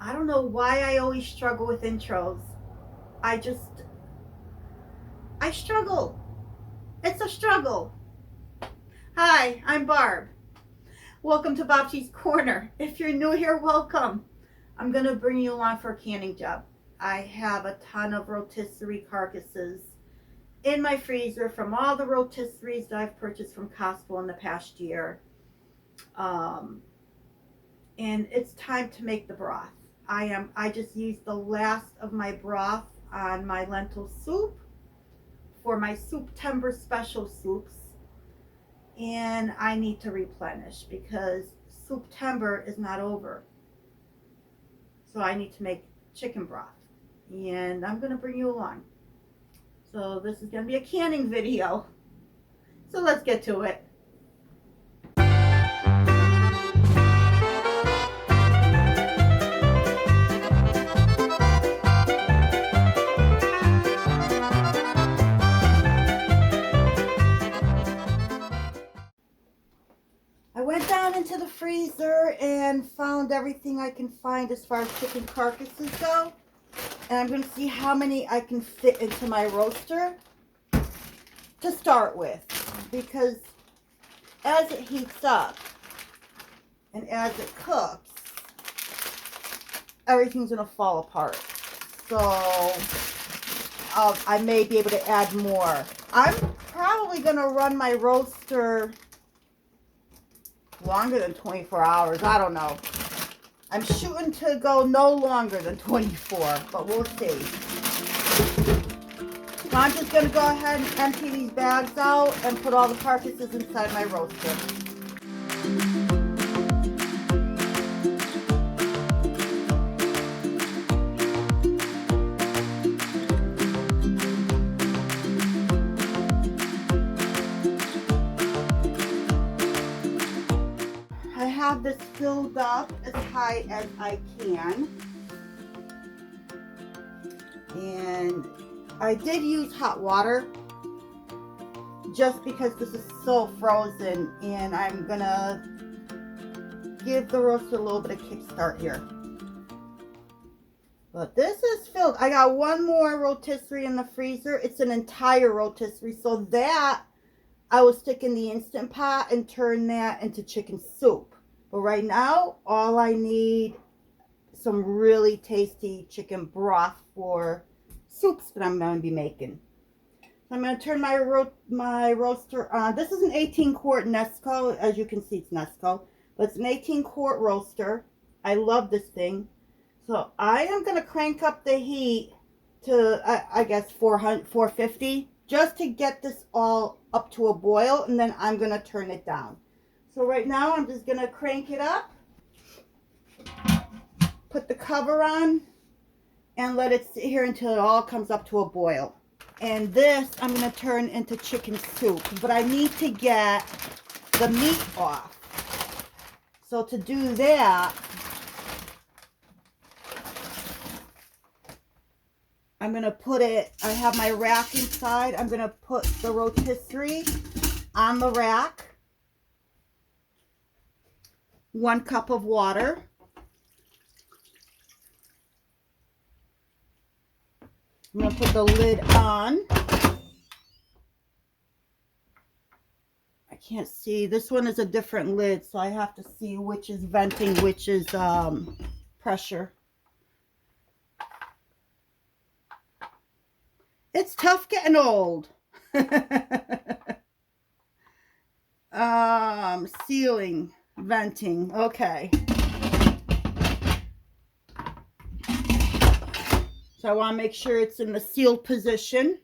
I don't know why I always struggle with intros. I I struggle. It's a struggle. Hi, I'm Barb. Welcome to Bopchi's Corner. If you're new here, welcome. I'm going to bring you along for a canning job. I have a ton of rotisserie carcasses in my freezer from all the rotisseries that I've purchased from Costco in the past year. Um, and it's time to make the broth. I just used the last of my broth on my lentil soup for my September special soups, and I need to replenish because September is not over. So I need to make chicken broth, and I'm going to bring you along. So this is going to be a canning video. So let's get to it. I went down into the freezer and found everything I can find as far as chicken carcasses go. And I'm going to see how many I can fit into my roaster to start with. Because as it heats up and as it cooks, everything's going to fall apart. So I may be able to add more. I'm probably going to run my roaster longer than 24 hours. I don't know. I'm shooting to go no longer than 24, but we'll see. So I'm just going to go ahead and empty these bags out and put all the carcasses inside my roaster. I have this filled up as high as I can, and I did use hot water just because this is so frozen, and I'm gonna give the roaster a little bit of kickstart here. But this is filled. I got one more rotisserie in the freezer. It's an entire rotisserie, so that I will stick in the Instant Pot and turn that into chicken soup. But right now, all I need some really tasty chicken broth for soups that I'm going to be making. So I'm going to turn my roaster on. This is an 18-quart Nesco. As you can see, it's Nesco. But it's an 18-quart roaster. I love this thing. So I am going to crank up the heat to, I guess, 450. Just to get this all up to a boil, and then I'm going to turn it down. So right now I'm just going to crank it up, put the cover on, and let it sit here until it all comes up to a boil. And this I'm going to turn into chicken soup, but I need to get the meat off. So to do that, I'm going to put it, I have my rack inside. I'm going to put the rotisserie on the rack. 1 cup of water. I'm going to put the lid on. I can't see. This one is a different lid, so I have to see which is venting, which is pressure. It's tough getting old. Sealing, venting. Okay. So I want to make sure it's in the sealed position.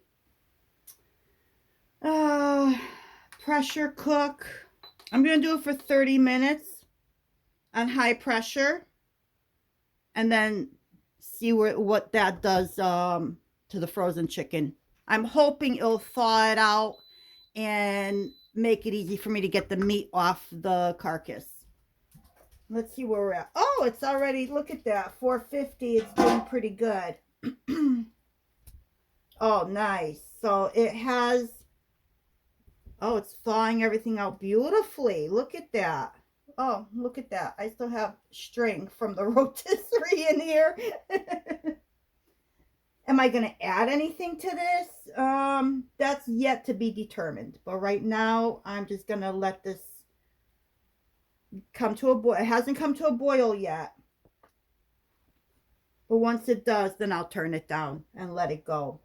Pressure cook. I'm going to do it for 30 minutes on high pressure, and then see what that does to the frozen chicken. I'm hoping it'll thaw it out and make it easy for me to get the meat off the carcass. Let's see where we're at. Oh, it's already, look at that, 450. It's doing pretty good. Oh, nice. So it has, oh, it's thawing everything out beautifully. Look at that. Oh, look at that. I still have string from the rotisserie in here. Am I going to add anything to this? That's yet to be determined. But right now, I'm just going to let this come to a boil. It hasn't come to a boil yet. But once it does, then I'll turn it down and let it go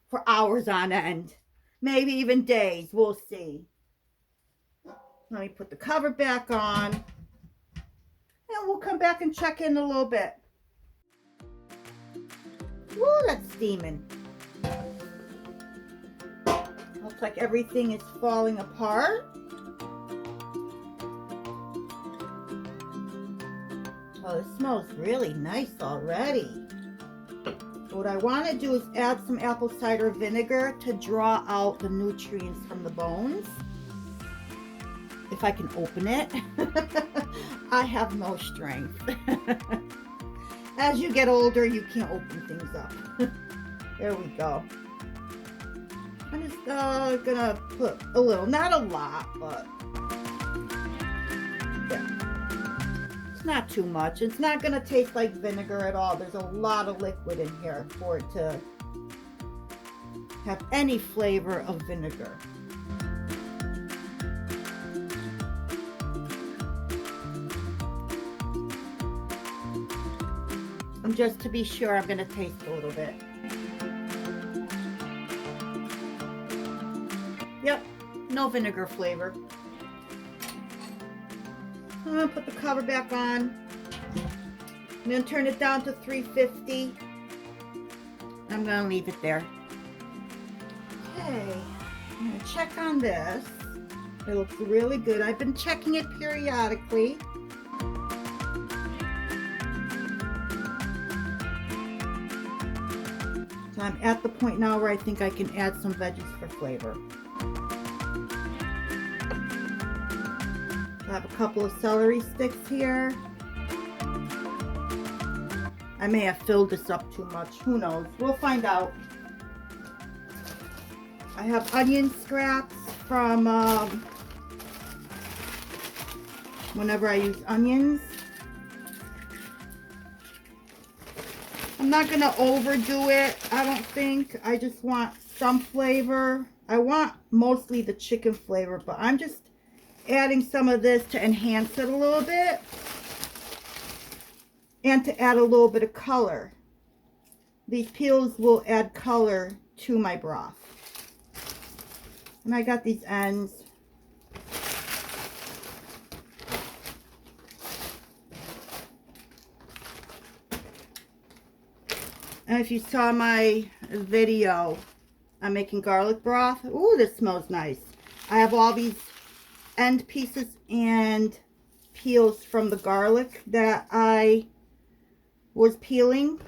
for hours on end. Maybe even days. We'll see. Let me put the cover back on. And we'll come back and check in a little bit. Woo, that's steaming. Looks like everything is falling apart. Oh, it smells really nice already. What I want to do is add some apple cider vinegar to draw out the nutrients from the bones. If I can open it. I have no strength. As you get older, you can't open things up. There we go. I'm just gonna put a little, not a lot, but yeah. It's not too much. It's not gonna taste like vinegar at all. There's a lot of liquid in here for it to have any flavor of vinegar. And just to be sure, I'm gonna taste a little bit. Yep, no vinegar flavor. I'm gonna put the cover back on. I'm gonna turn it down to 350. I'm gonna leave it there. Okay, I'm gonna check on this. It looks really good. I've been checking it periodically. So I'm at the point now where I think I can add some veggies for flavor. I have a couple of celery sticks here. I may have filled this up too much. Who knows? We'll find out. I have onion scraps from whenever I use onions. I'm not going to overdo it, I don't think. I just want some flavor. I want mostly the chicken flavor, but I'm just adding some of this to enhance it a little bit and to add a little bit of color. These peels will add color to my broth. And I got these ends. And if you saw my video, I'm making garlic broth. Ooh, this smells nice. I have all these end pieces and peels from the garlic that I was peeling.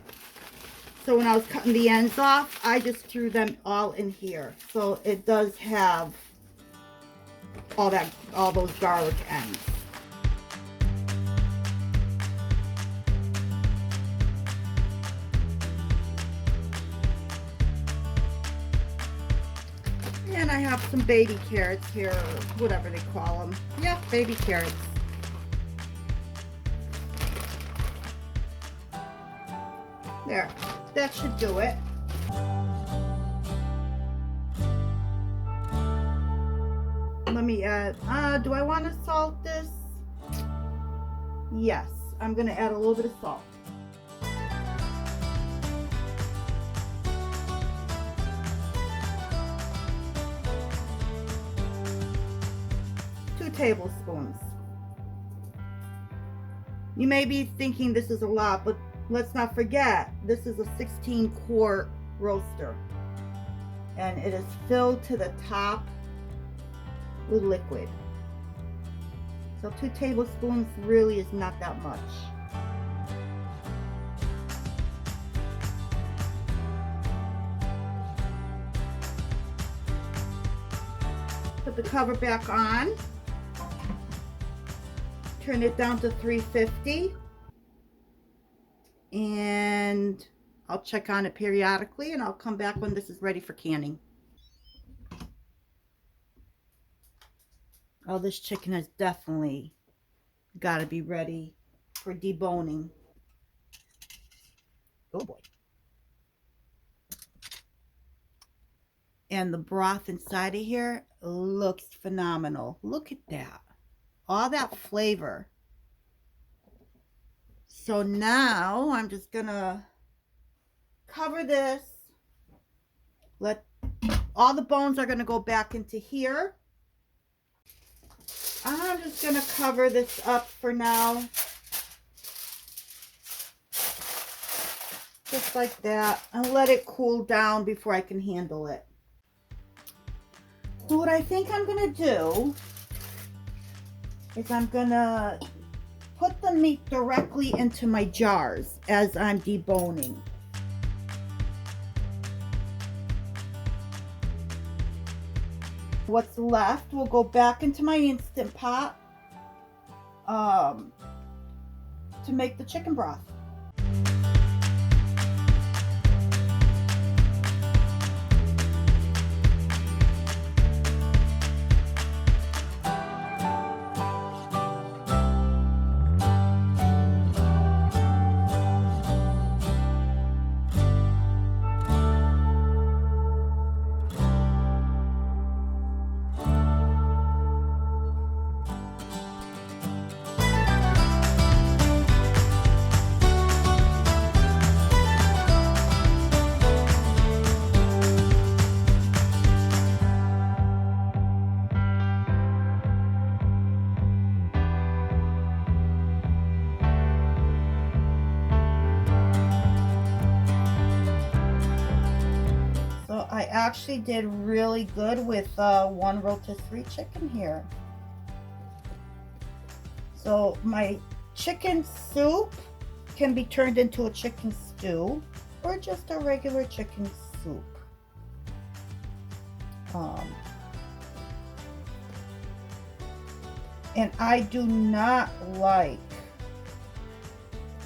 So when I was cutting the ends off, I just threw them all in here. So it does have all those garlic ends. And I have some baby carrots here, or whatever they call them. Yeah, baby carrots. There, that should do it. Let me add, do I want to salt this? Yes, I'm going to add a little bit of salt. Tablespoons. You may be thinking this is a lot, but let's not forget this is a 16-quart roaster and it is filled to the top with liquid. So 2 tablespoons really is not that much. Put the cover back on. Turn it down to 350, and I'll check on it periodically, and I'll come back when this is ready for canning. Oh, this chicken is definitely Gotta be ready for deboning. Oh boy. And the broth inside of here looks phenomenal. Look at that. All that flavor. So now I'm just gonna cover this. Let all the bones are gonna go back into here. I'm just gonna cover this up for now. Just like that, and let it cool down before I can handle it. So what I think I'm gonna do is I'm gonna put the meat directly into my jars as I'm deboning. What's left will go back into my Instant Pot to make the chicken broth. So I actually did really good with 1 rotisserie chicken here. So my chicken soup can be turned into a chicken stew or just a regular chicken soup. And I do not like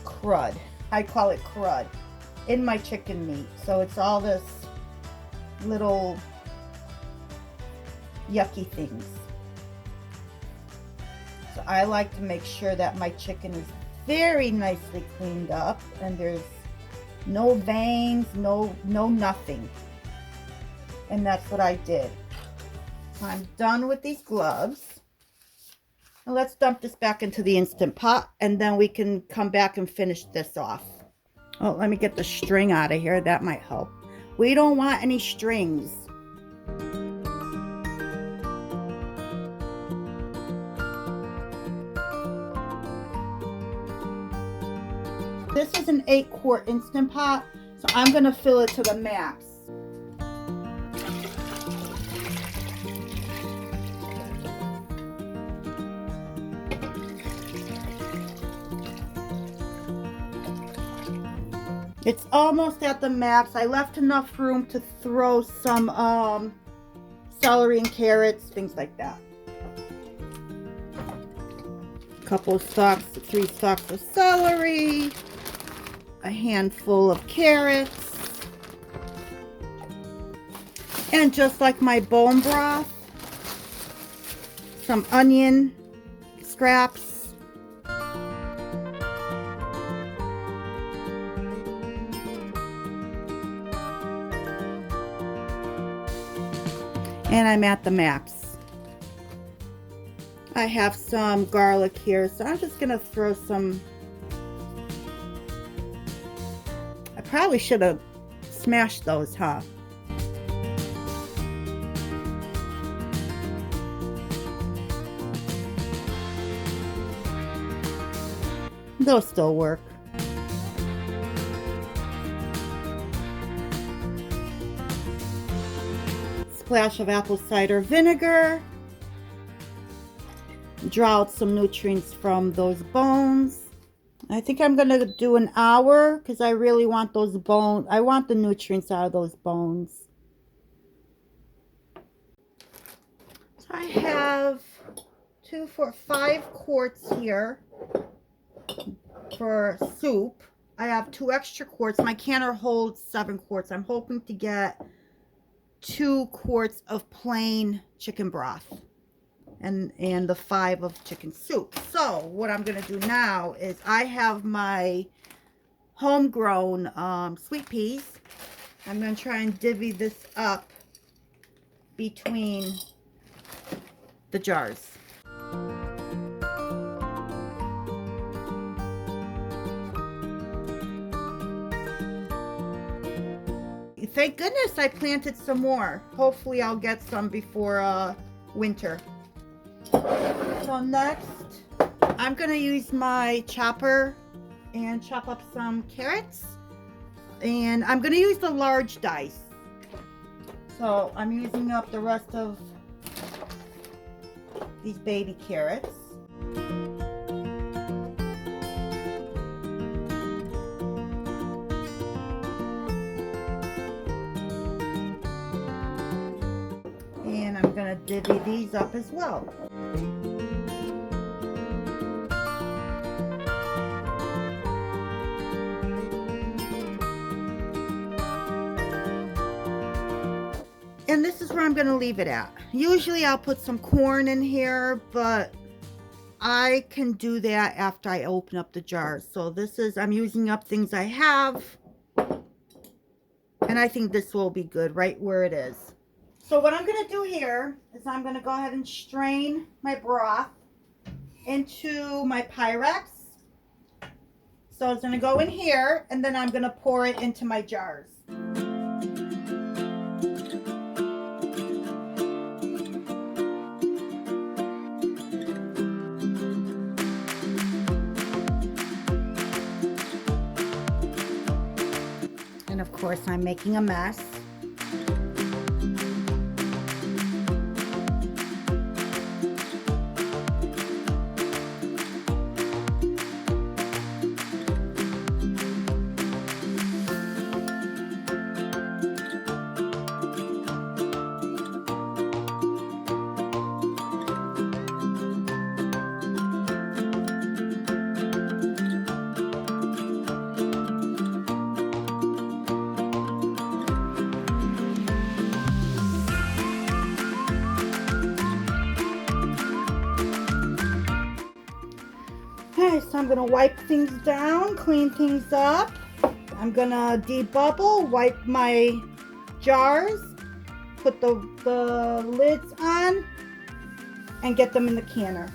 crud. I call it crud in my chicken meat. So it's all this little yucky things. So I like to make sure that my chicken is very nicely cleaned up and there's no veins, no nothing. And that's what I did. I'm done with these gloves. And let's dump this back into the Instant Pot and then we can come back and finish this off. Oh, let me get the string out of here. That might help. We don't want any strings. This is an 8-quart Instant Pot, so I'm going to fill it to the max. It's almost at the max. I left enough room to throw some celery and carrots, things like that. A couple of stalks, 3 stalks of celery, a handful of carrots, and just like my bone broth, some onion scraps. And I'm at the max. I have some garlic here, so I'm just gonna throw some. I probably should have smashed those, huh? They'll still work. Splash of apple cider vinegar. Draw out some nutrients from those bones. I think I'm going to do an hour because I really want those bones. I want the nutrients out of those bones. So I have 2, 4, 5 quarts here for soup. I have 2 extra quarts. My canner holds 7 quarts. I'm hoping to get 2 quarts of plain chicken broth. and the 5 of chicken soup. So what I'm going to do now is I have my homegrown sweet peas. I'm going to try and divvy this up between the jars. Thank goodness I planted some more. Hopefully I'll get some before winter. So next, I'm going to use my chopper and chop up some carrots. And I'm going to use the large dice. So I'm using up the rest of these baby carrots. And I'm going to divvy these up as well. And this is where I'm going to leave it at. Usually I'll put some corn in here, but I can do that after I open up the jars. So this is, I'm using up things I have. And I think this will be good right where it is. So what I'm going to do here is I'm going to go ahead and strain my broth into my Pyrex. So it's going to go in here, and then I'm going to pour it into my jars. And of course I'm making a mess. Okay, so I'm going to wipe things down, clean things up. I'm going to debubble, wipe my jars, put the lids on, and get them in the canner.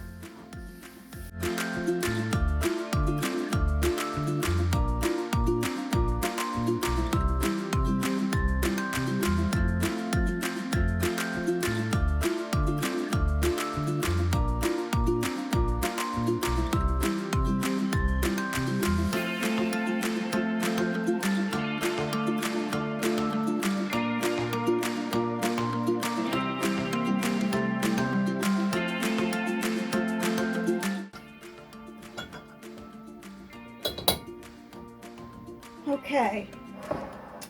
Okay,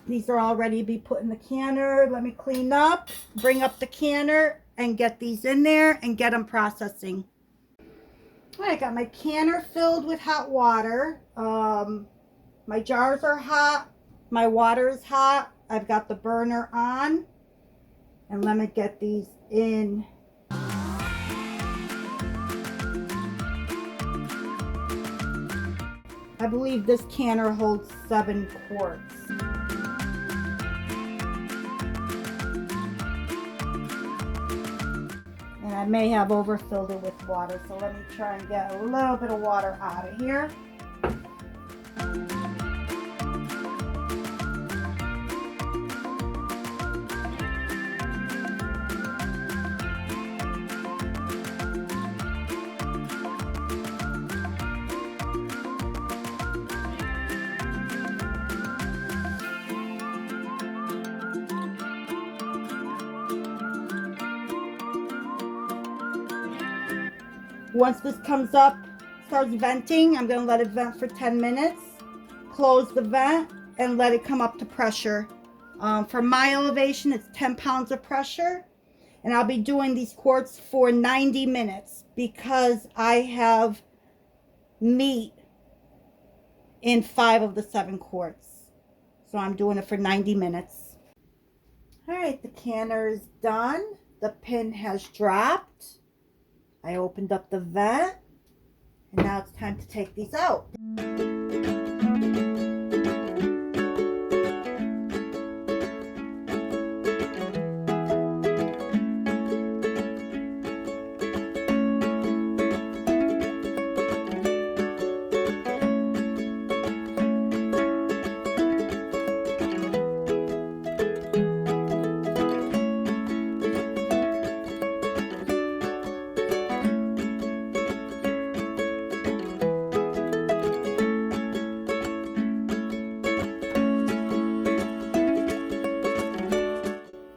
these are all ready to be put in the canner. Let me clean up, bring up the canner, and get these in there and get them processing. All right, I got my canner filled with hot water. My jars are hot. My water is hot. I've got the burner on. And let me get these in. I believe this canner holds 7 quarts. And I may have overfilled it with water, so let me try and get a little bit of water out of here. Once this comes up, starts venting, I'm going to let it vent for 10 minutes. Close the vent and let it come up to pressure. For my elevation, it's 10 pounds of pressure. And I'll be doing these quarts for 90 minutes because I have meat in 5 of the 7 quarts. So I'm doing it for 90 minutes. All right, the canner is done. The pin has dropped. I opened up the vent, and now it's time to take these out.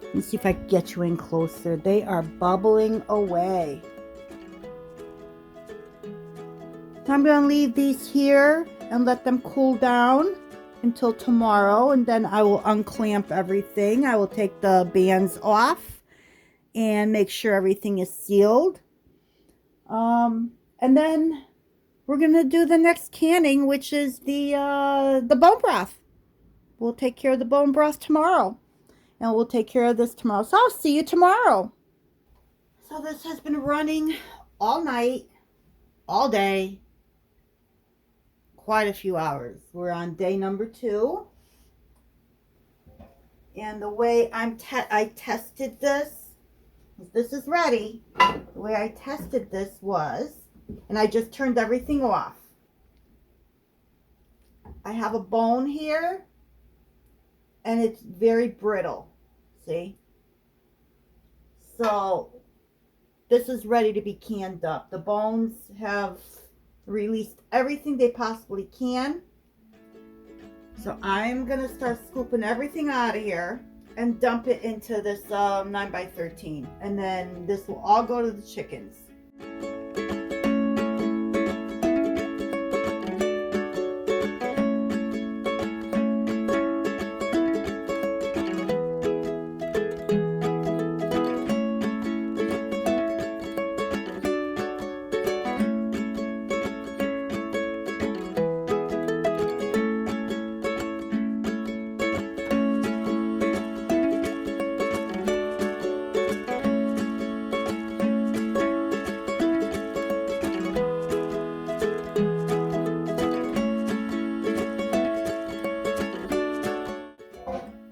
Let me see if I can get you in closer. They are bubbling away. So I'm going to leave these here and let them cool down until tomorrow, and then I will unclamp everything. I will take the bands off and make sure everything is sealed. And then we're going to do the next canning, which is the bone broth. We'll take care of the bone broth tomorrow. And we'll take care of this tomorrow. So I'll see you tomorrow. So this has been running all night, all day, quite a few hours. We're on day number 2. And the way I tested this is ready. The way I tested this was, and I just turned everything off. I have a bone here, and it's very brittle. See? So this is ready to be canned up. The bones have released everything they possibly can. So I'm going to start scooping everything out of here and dump it into this 9x13. And then this will all go to the chickens.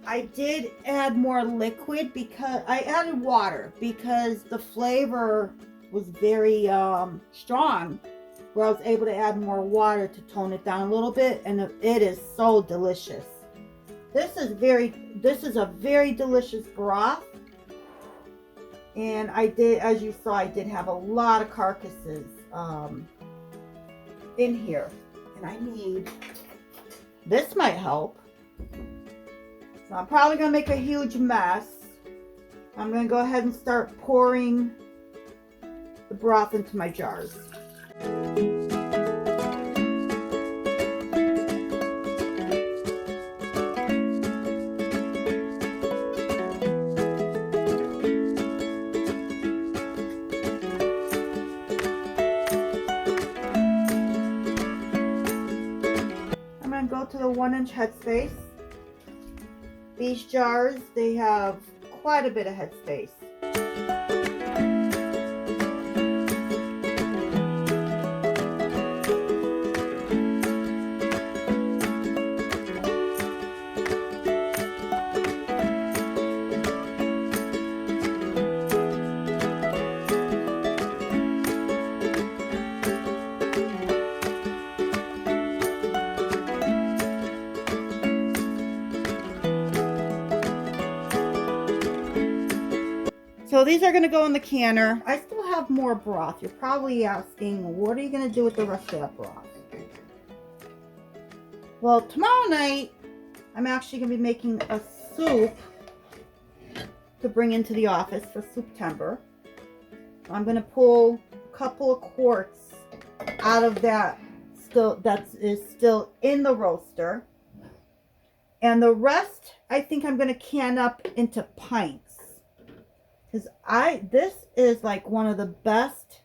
I did add more liquid because I added water because the flavor was very strong, where I was able to add more water to tone it down a little bit, and it is so delicious. This is a very delicious broth. And I did, as you saw, I did have a lot of carcasses in here, and this might help. So I'm probably going to make a huge mess. I'm going to go ahead and start pouring the broth into my jars. I'm going to go to the 1-inch headspace. These jars, they have quite a bit of headspace. So these are going to go in the canner. I still have more broth. You're probably asking, what are you going to do with the rest of that broth? Well, tomorrow night, I'm actually going to be making a soup to bring into the office for September. I'm going to pull a couple of quarts out of that is still in the roaster. And the rest, I think I'm going to can up into pints. Because this is like one of the best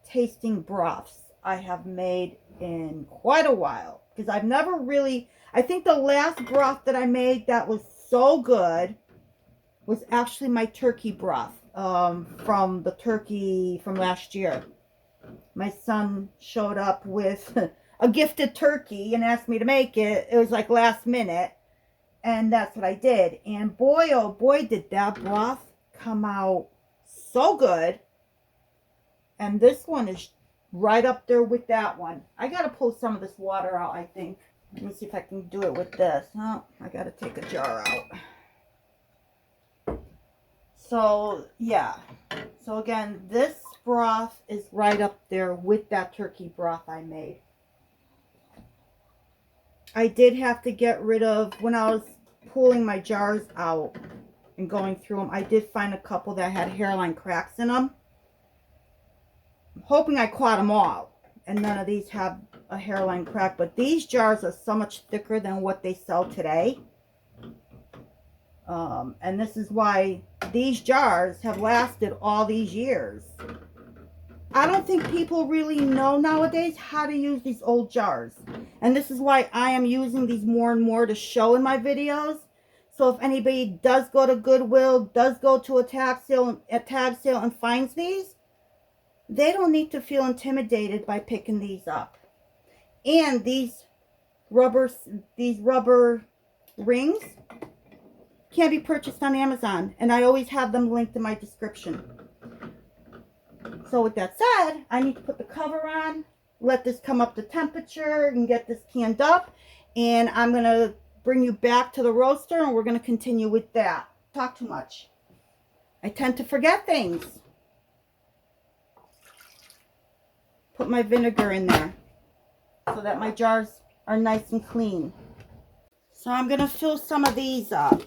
tasting broths I have made in quite a while. Because I've never really, I think the last broth that I made that was so good was actually my turkey broth. from the turkey from last year. My son showed up with a gifted turkey and asked me to make it. It was like last minute, and that's what I did. And boy, oh boy, did that broth come out so good. And this one is right up there with that one. I gotta pull some of this water out, I think. Let me see if I can do it with this. Oh, I gotta take a jar out. So, yeah. So again, this broth is right up there with that turkey broth I made. I did have to get rid of, when I was pulling my jars out and going through them, I did find a couple that had hairline cracks in them. I'm hoping I caught them all, and none of these have a hairline crack, but these jars are so much thicker than what they sell today. And this is why these jars have lasted all these years. I don't think people really know nowadays how to use these old jars. And this is why I am using these more and more to show in my videos. So if anybody does go to Goodwill, does go to a tag sale and finds these, they don't need to feel intimidated by picking these up. And these rubber rings can be purchased on Amazon, and I always have them linked in my description. So with that said, I need to put the cover on, let this come up to temperature, and get this canned up, and I'm going to bring you back to the roaster, and we're going to continue with that. Talk too much. I tend to forget things. Put my vinegar in there so that my jars are nice and clean. So I'm going to fill some of these up.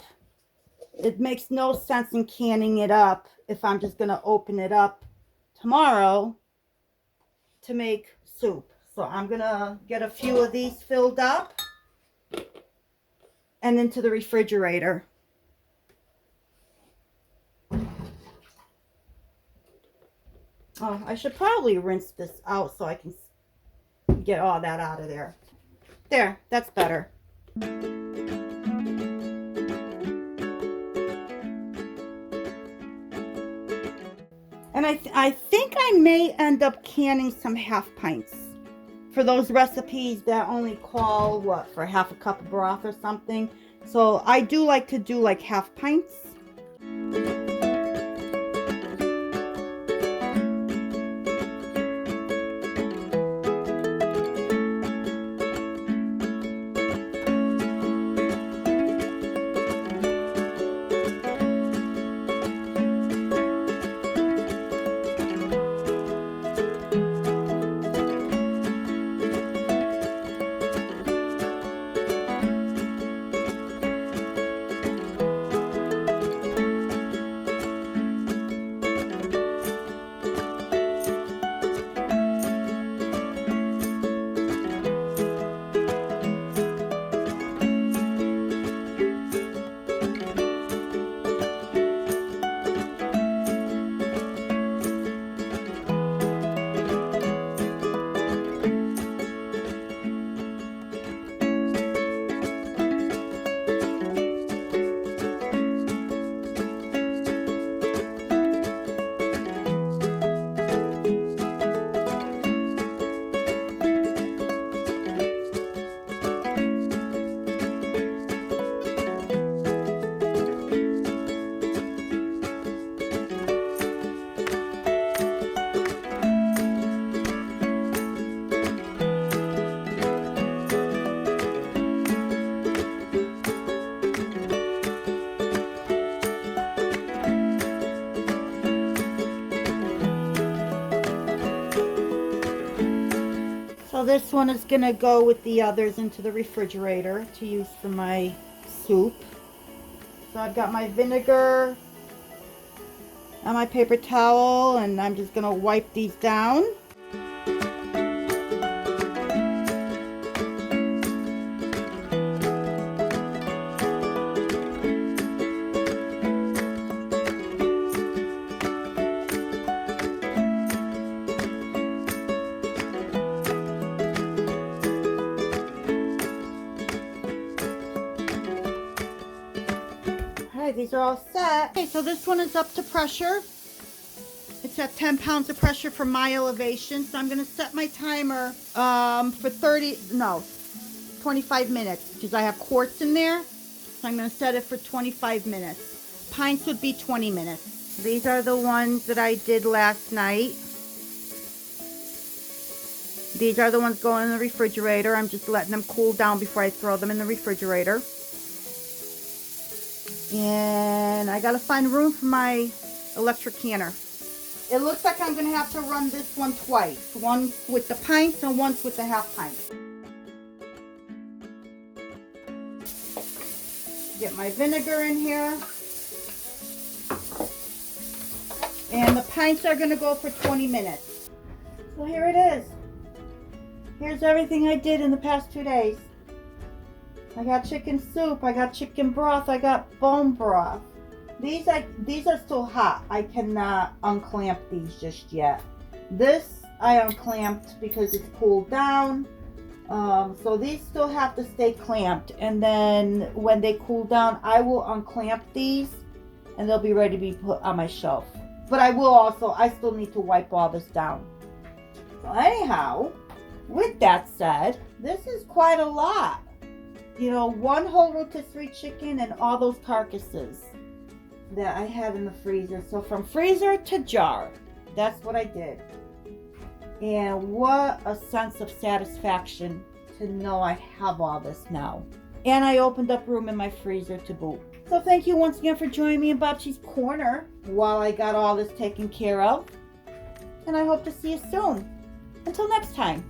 It makes no sense in canning it up if I'm just going to open it up tomorrow to make soup. So I'm going to get a few of these filled up and into the refrigerator. Oh, I should probably rinse this out so I can get all that out of there. There, that's better. And I think I may end up canning some half pints for those recipes that only call, what, for half a cup of broth or something. So I do like to do like half pints. So this one is going to go with the others into the refrigerator to use for my soup. So I've got my vinegar and my paper towel, and I'm just going to wipe these down. These are all set. Okay, so this one is up to pressure. It's at 10 pounds of pressure from my elevation. So I'm going to set my timer for 25 minutes because I have quarts in there. So I'm going to set it for 25 minutes. Pints would be 20 minutes. These are the ones that I did last night. These are the ones going in the refrigerator. I'm just letting them cool down before I throw them in the refrigerator. And I gotta find room for my electric canner. It looks like I'm gonna have to run this one twice. Once with the pints and once with the half pint. Get my vinegar in here. And the pints are gonna go for 20 minutes. So here it is. Here's everything I did in the past 2 days. I got chicken soup, I got chicken broth, I got bone broth. These are still hot. I cannot unclamp these just yet. This I unclamped because it's cooled down. So these still have to stay clamped. And then when they cool down, I will unclamp these and they'll be ready to be put on my shelf. But I still need to wipe all this down. So anyhow, with that said, this is quite a lot. You know, 1 whole rotisserie chicken and all those carcasses that I had in the freezer. So from freezer to jar, that's what I did. And what a sense of satisfaction to know I have all this now. And I opened up room in my freezer to boot. So thank you once again for joining me in Bopchi's Corner while I got all this taken care of. And I hope to see you soon. Until next time.